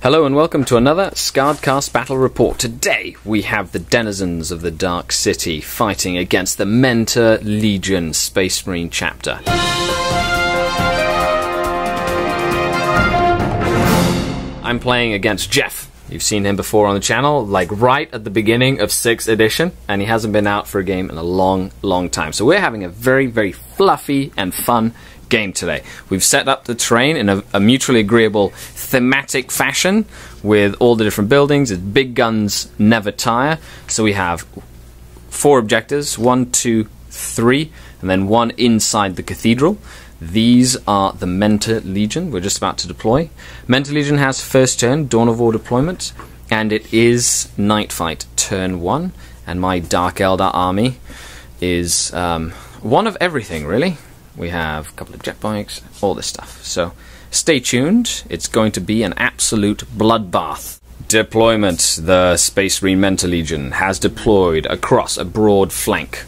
Hello and welcome to another SkaredCast Battle Report. Today we have the denizens of the Dark City fighting against the Mentor Legion Space Marine chapter. I'm playing against Jeff. You've seen him before on the channel, like right at the beginning of 6th edition, and he hasn't been out for a game in a long time. So we're having a very fluffy and fun game today. We've set up the terrain in a mutually agreeable thematic fashion with all the different buildings. It's big guns never tire. So we have 4 objectives, 1, 2, 3, and then 1 inside the cathedral. These are the Mentor Legion we're just about to deploy. Mentor Legion has first turn, Dawn of War deployment, and it is Night Fight turn 1. And my Dark Eldar army is one of everything, really. We have a couple of jet bikes, all this stuff. So stay tuned. It's going to be an absolute bloodbath. Deployment. The Space Marine Mentor Legion has deployed across a broad flank.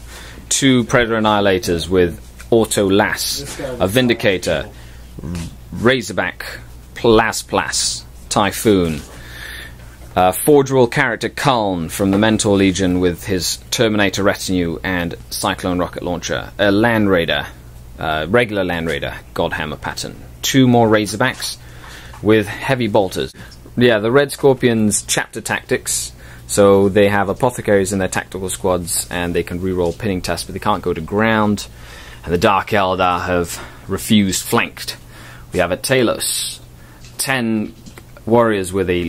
2 Predator Annihilators with Auto Lass, a Vindicator, Razorback, Plas, Typhoon, Forge Rule character Kaln from the Mentor Legion with his Terminator retinue and Cyclone rocket launcher, a Land Raider, regular Land Raider, Godhammer pattern. 2 more Razorbacks with heavy bolters. Yeah, the Red Scorpions chapter tactics. So they have apothecaries in their tactical squads and they can reroll pinning tests, but they can't go to ground. And the Dark Eldar have refused flanked. We have a Talos, 10 warriors with a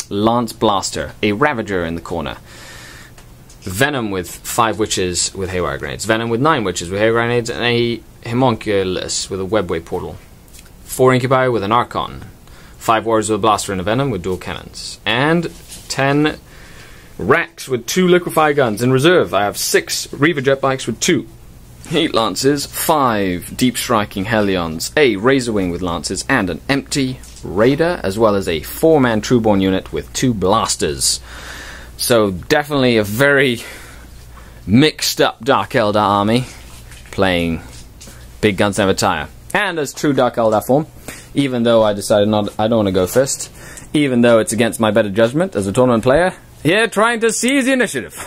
Lance Blaster, a Ravager in the corner. Venom with 5 witches with haywire grenades. Venom with 9 witches with haywire grenades, and a Homunculus with a webway portal. 4 Incubi with an Archon. 5 warriors with a blaster and a Venom with dual cannons. And 10 Racks with 2 liquefy guns in reserve. I have 6 Reaver jet bikes with 2 Heat Lances, 5 deep striking Hellions, a Razorwing with Lances, and an empty Raider, as well as a 4-man Trueborn unit with 2 blasters. So definitely a very mixed up Dark Eldar army, playing big guns never tire. And as true Dark Eldar form, even though I decided I don't want to go first, even though it's against my better judgment as a tournament player, here trying to seize the initiative.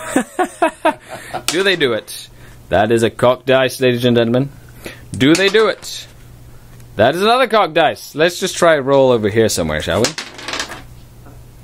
Do they do it? That is a cocked dice, ladies and gentlemen. Do they do it? That is another cocked dice. Let's just try a roll over here somewhere, shall we?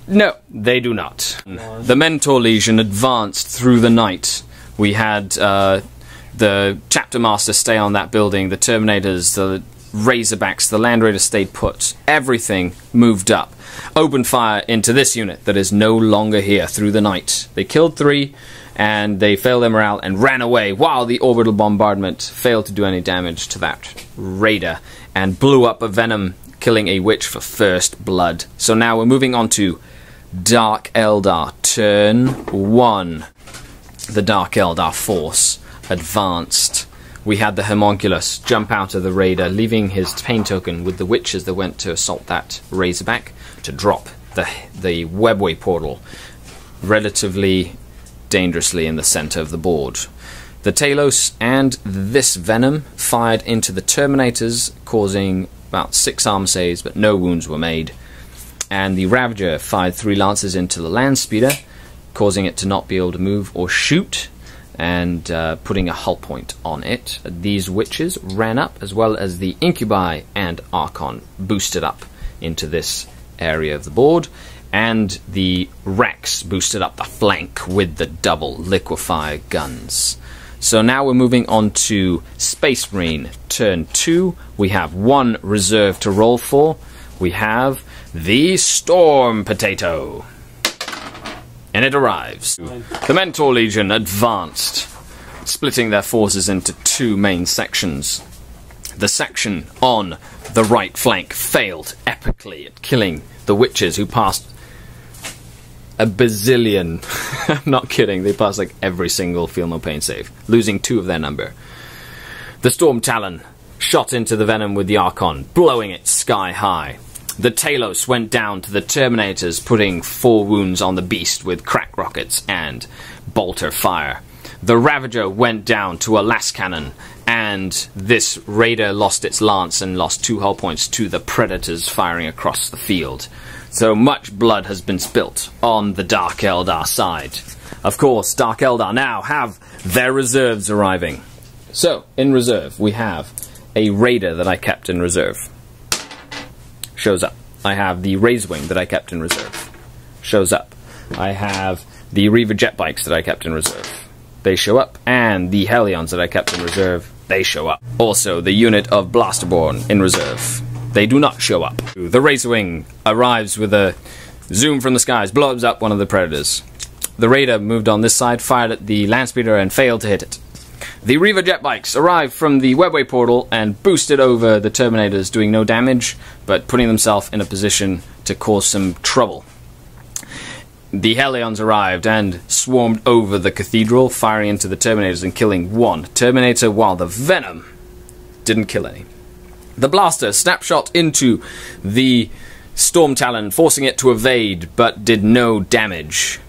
No, they do not. The Mentor Legion advanced through the night. We had the Chapter Master stay on that building, the Terminators, the Razorbacks, the Land Raiders stayed put. Everything moved up. Opened fire into this unit that is no longer here through the night. They killed 3, and they failed their morale and ran away while the orbital bombardment failed to do any damage to that Raider and blew up a Venom, killing a witch for first blood. So now we're moving on to Dark Eldar, turn 1. The Dark Eldar force advanced. We had the Homunculus jump out of the Raider, leaving his pain token with the witches that went to assault that Razorback to drop the webway portal relatively dangerously in the center of the board. The Talos and this Venom fired into the Terminators, causing about 6 armor saves, but no wounds were made. And the Ravager fired 3 lances into the Land Speeder, causing it to not be able to move or shoot, and putting a hull point on it. These witches ran up, as well as the Incubi and Archon boosted up into this area of the board, and the Rex boosted up the flank with the double liquefy guns. So now we're moving on to Space Marine, turn 2. We have 1 reserve to roll for. We have the Storm Potato. And it arrives. The Mentor Legion advanced, splitting their forces into 2 main sections. The section on the right flank failed epically at killing the witches, who passed a bazillion. I'm not kidding, they passed like every single feel no pain save, losing 2 of their number. The Storm Talon shot into the Venom with the Archon, blowing it sky high. The Talos went down to the Terminators, putting 4 wounds on the beast with crack rockets and bolter fire. The Ravager went down to a las cannon and this raider lost its lance and lost 2 hull points to the predators firing across the field. So much blood has been spilt on the Dark Eldar side. Of course, Dark Eldar now have their reserves arriving. So, in reserve, we have a raider that I kept in reserve. Shows up. I have the Razorwing that I kept in reserve. Shows up. I have the Reaver jet bikes that I kept in reserve. They show up. And the Hellions that I kept in reserve, they show up. Also, the unit of Blasterborn in reserve. They do not show up. The Razorwing arrives with a zoom from the skies, blows up one of the predators. The raider moved on this side, fired at the landspeeder and failed to hit it. The Reaver jet bikes arrived from the webway portal and boosted over the Terminators, doing no damage, but putting themselves in a position to cause some trouble. The Hellions arrived and swarmed over the cathedral, firing into the Terminators and killing 1 Terminator, while the Venom didn't kill any. The Blaster snapshot into the Storm Talon, forcing it to evade, but did no damage.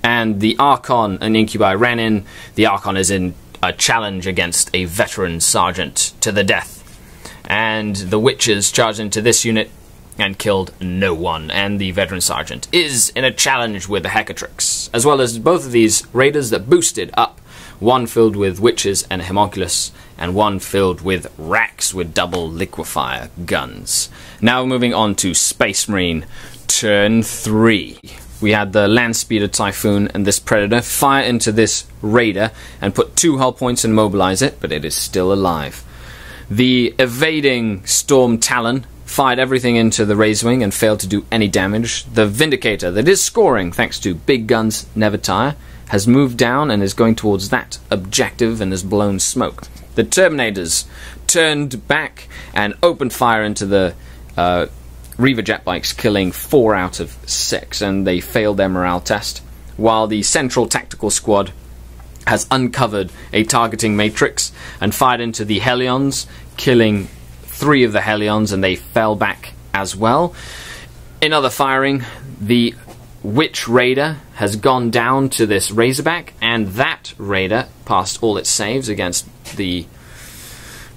And the Archon and Incubi ran in. The Archon is in a challenge against a veteran sergeant to the death. And the Witches charged into this unit and killed no one. And the veteran sergeant is in a challenge with the Hecatrix, as well as both of these raiders that boosted up. 1 filled with Witches and Homunculus, and 1 filled with Racks with double liquefier guns. Now moving on to Space Marine, turn 3. We had the Landspeeder Typhoon and this Predator fire into this Raider and put 2 hull points and mobilize it, but it is still alive. The evading Storm Talon fired everything into the Razorwing and failed to do any damage. The Vindicator, that is scoring thanks to big guns never tire, has moved down and is going towards that objective and has blown smoke. The Terminators turned back and opened fire into the Reaver jet bikes, killing 4 out of 6, and they failed their morale test, while the Central Tactical Squad has uncovered a targeting matrix and fired into the Hellions, killing 3 of the Hellions, and they fell back as well. In other firing, the Witch Raider has gone down to this Razorback, and that Raider passed all its saves against the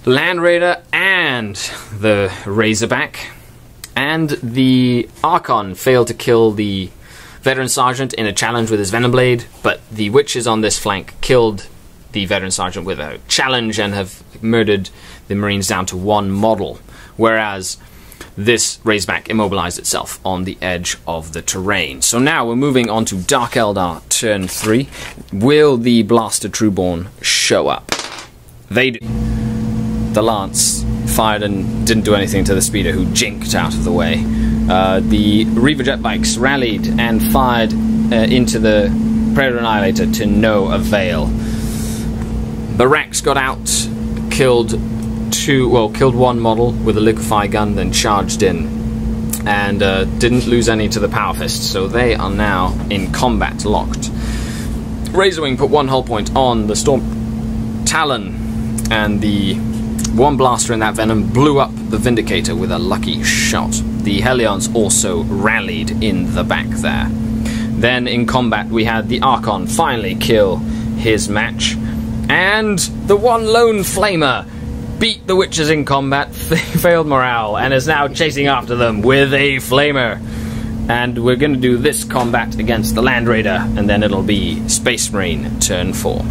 Land Raider and the Razorback. And the Archon failed to kill the Veteran Sergeant in a challenge with his Venom Blade, but the Witches on this flank killed the Veteran Sergeant with a challenge and have murdered the Marines down to 1 model, whereas this Razorback immobilized itself on the edge of the terrain. So now we're moving on to Dark Eldar, turn 3. Will the Blaster Trueborn show up? They do. The Lance fired and didn't do anything to the Speeder, who jinked out of the way. The Reaver jet bikes rallied and fired into the Predator Annihilator to no avail. The Rex got out, killed 1 model with a liquefy gun, then charged in, and didn't lose any to the Power Fist, so they are now in combat locked. Razorwing put 1 hull point on the Storm Talon, and the 1 blaster in that Venom blew up the Vindicator with a lucky shot. The Hellions also rallied in the back there. Then in combat we had the Archon finally kill his match, and the 1 lone Flamer beat the Witches in combat, failed morale, and is now chasing after them with a Flamer. And we're going to do this combat against the Land Raider, and then it'll be Space Marine, turn 4.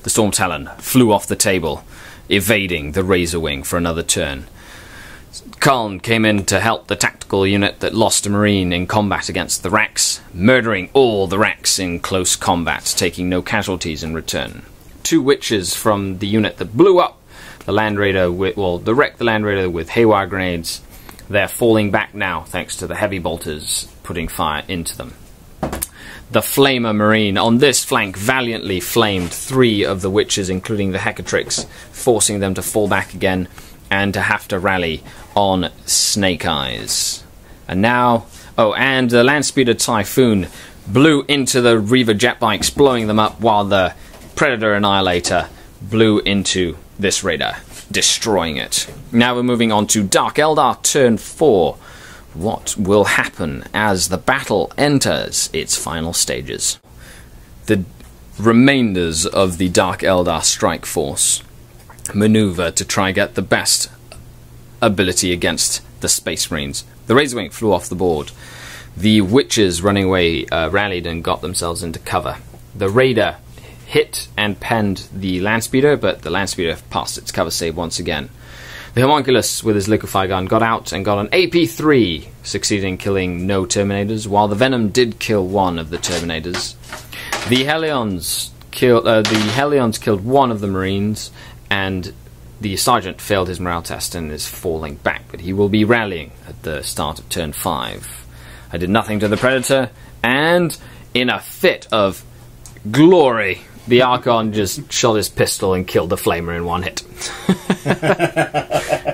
The Storm Talon flew off the table, evading the Razorwing for another turn. Khan came in to help the tactical unit that lost a Marine in combat against the Racks, murdering all the Racks in close combat, taking no casualties in return. 2 Witches from the unit that blew up the Land Raider wrecked the Land Raider with haywire grenades. They're falling back now thanks to the heavy bolters putting fire into them. The Flamer Marine on this flank valiantly flamed 3 of the Witches, including the Hecatrix, forcing them to fall back again and to have to rally on Snake Eyes. And now, and the Landspeeder Typhoon blew into the Reaver jet bikes, blowing them up, while the Predator Annihilator blew into this Raider, destroying it. Now we're moving on to Dark Eldar, turn 4. What will happen as the battle enters its final stages? The remainders of the Dark Eldar strike force maneuver to try and get the best ability against the Space Marines. The Razorwing flew off the board. The Witches running away rallied and got themselves into cover. The Raider hit and penned the Landspeeder, but the Landspeeder passed its cover save once again. The Homunculus with his liquefy gun got out and got an AP3, succeeding in killing no Terminators, while the Venom did kill one of the Terminators. The Hellions killed one of the Marines, and the Sergeant failed his morale test and is falling back, but he will be rallying at the start of turn 5. I did nothing to the Predator, and in a fit of glory, the Archon just shot his pistol and killed the Flamer in one hit.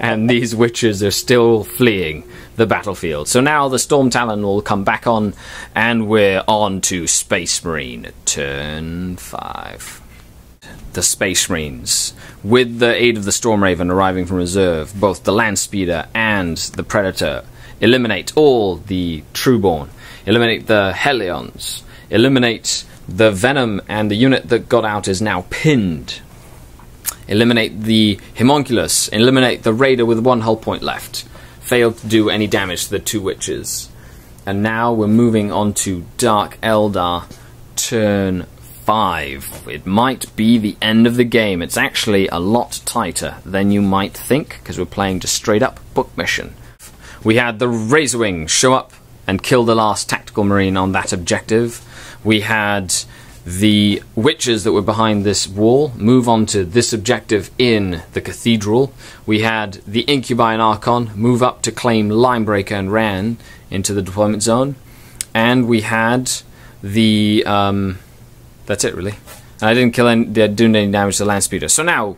And these Witches are still fleeing the battlefield. So now the Storm Talon will come back on, and we're on to Space Marine, turn 5. The Space Marines, with the aid of the Storm Raven arriving from reserve, both the Landspeeder and the Predator, eliminate all the Trueborn, eliminate the Hellions, eliminate the Venom, and the unit that got out is now pinned. Eliminate the Homunculus, eliminate the Raider with 1 hull point left. Failed to do any damage to the 2 Witches. And now we're moving on to Dark Eldar, turn 5. It might be the end of the game. It's actually a lot tighter than you might think, because we're playing just straight up book mission. We had the Razorwing show up and kill the last tactical marine on that objective. We had the Witches that were behind this wall move on to this objective in the Cathedral. We had the Incubi and Archon move up to claim Linebreaker and ran into the deployment zone. And we had the... that's it, really. And I didn't do any damage to the Landspeeder. So now,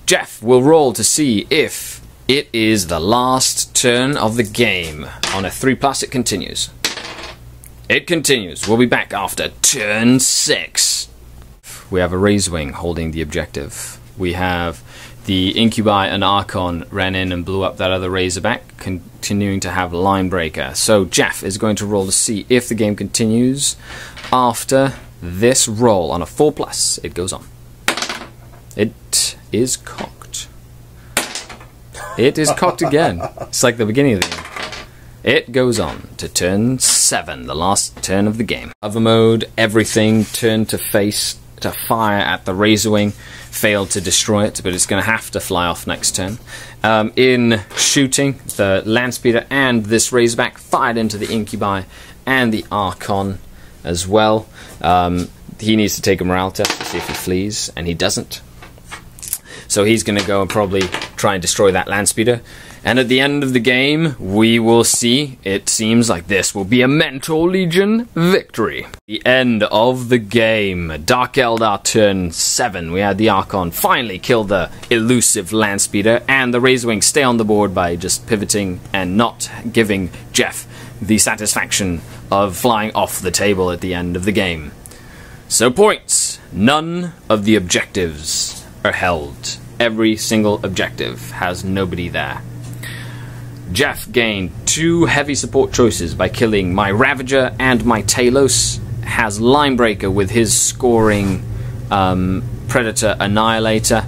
Jeff will roll to see if it is the last turn of the game. On a 3+, it continues. It continues. We'll be back after turn 6. We have a Razorwing holding the objective. We have the Incubi and Archon ran in and blew up that other Razorback, continuing to have Linebreaker. So Jeff is going to roll to see if the game continues. After this roll, on a 4+, it goes on. It is cocked. It is cocked again. It's like the beginning of the game. It goes on to turn 7, the last turn of the game. Hover mode, everything turned to face to fire at the Razorwing. Failed to destroy it, but it's going to have to fly off next turn. In shooting, the Landspeeder and this Razorback fired into the Incubi and the Archon as well. He needs to take a morale test to see if he flees, and he doesn't. So he's going to go and probably try and destroy that Landspeeder. And at the end of the game, we will see, it seems like this will be a Mentor Legion victory. The end of the game. Dark Eldar turn 7. We had the Archon finally kill the elusive Landspeeder, and the Razorwing stay on the board by just pivoting and not giving Jeff the satisfaction of flying off the table at the end of the game. So points. None of the objectives are held. Every single objective has nobody there. Jeff gained 2 heavy support choices by killing my Ravager and my Talos, has Linebreaker with his scoring Predator Annihilator,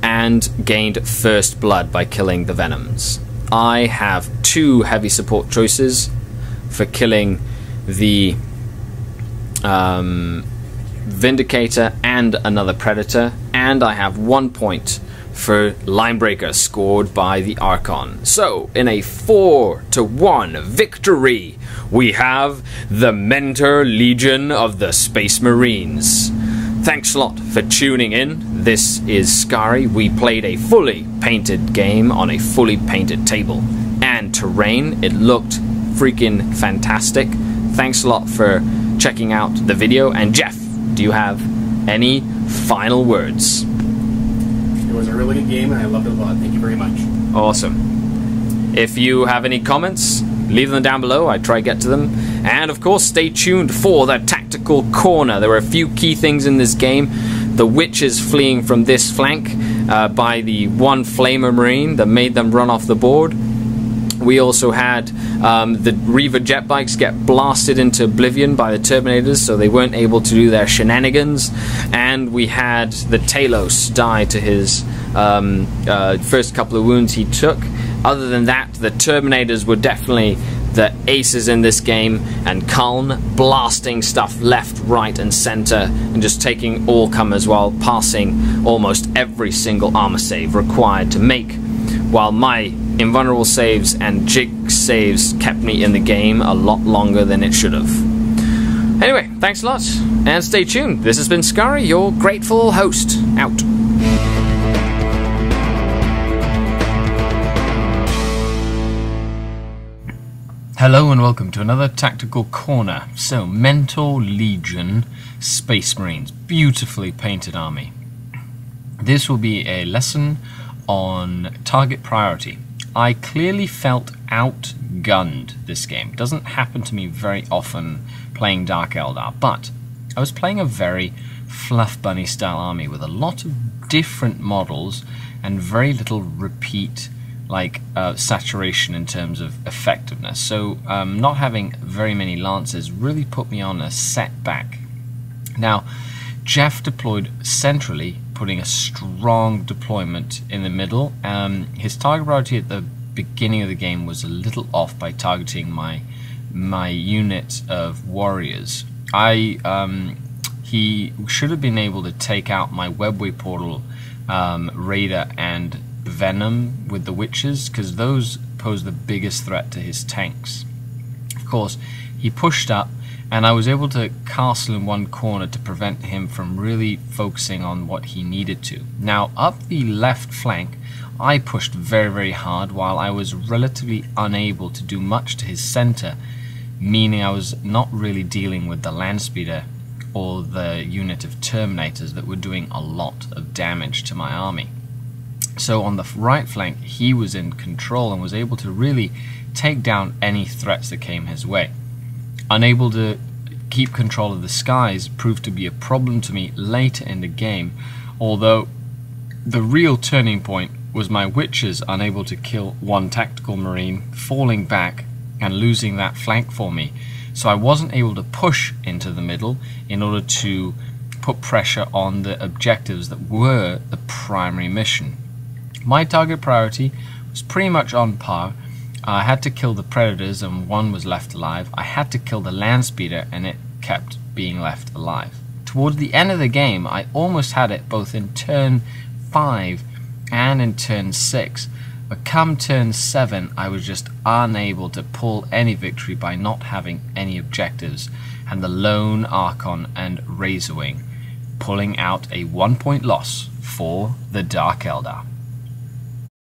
and gained First Blood by killing the Venoms. I have 2 heavy support choices for killing the Vindicator and another Predator, and I have 1 point for Linebreaker scored by the Archon. So, in a 4-1 victory, we have the Mentor Legion of the Space Marines. Thanks a lot for tuning in. This is Skari. We played a fully painted game on a fully painted table and terrain. It looked freaking fantastic. Thanks a lot for checking out the video. And Jeff, do you have any final words? It was a really good game, and I loved it a lot. Thank you very much. Awesome. If you have any comments, leave them down below. I try to get to them. And, of course, stay tuned for the Tactical Corner. There were a few key things in this game. The Witches fleeing from this flank by the one Flamer Marine that made them run off the board. We also had the Reaver jet bikes get blasted into oblivion by the Terminators, so they weren't able to do their shenanigans. And we had the Talos die to his first couple of wounds he took. Other than that, the Terminators were definitely the aces in this game, and Kaln blasting stuff left, right and center and just taking all comers while passing almost every single armor save required to make, while my invulnerable saves and jig saves kept me in the game a lot longer than it should have. Anyway, thanks a lot and stay tuned. This has been Skari, your grateful host, out. Hello and welcome to another Tactical Corner. So, Mentor Legion Space Marines, beautifully painted army. This will be a lesson on target priority. I clearly felt outgunned this game. It doesn't happen to me very often playing Dark Eldar, but I was playing a very fluff bunny style army with a lot of different models and very little repeat saturation in terms of effectiveness. So not having very many lances really put me on a setback. Now, Jeff deployed centrally, putting a strong deployment in the middle. His target priority at the beginning of the game was a little off by targeting my unit of warriors. He should have been able to take out my webway portal raider and Venom with the witches, because those pose the biggest threat to his tanks. Of course, he pushed up and I was able to castle in one corner to prevent him from really focusing on what he needed to. Now, up the left flank, I pushed very, very hard while I was relatively unable to do much to his center, meaning I was not really dealing with the Landspeeder or the unit of Terminators that were doing a lot of damage to my army. So on the right flank, he was in control and was able to really take down any threats that came his way. Unable to keep control of the skies proved to be a problem to me later in the game, although the real turning point was my witches unable to kill one tactical marine, falling back and losing that flank for me. So I wasn't able to push into the middle in order to put pressure on the objectives that were the primary mission. My target priority was pretty much on par. I had to kill the Predators and one was left alive. I had to kill the Landspeeder and it kept being left alive. Towards the end of the game, I almost had it both in turn 5 and in turn 6. But come turn 7, I was just unable to pull any victory by not having any objectives, and the lone Archon and Razorwing pulling out a 1-point loss for the Dark Eldar.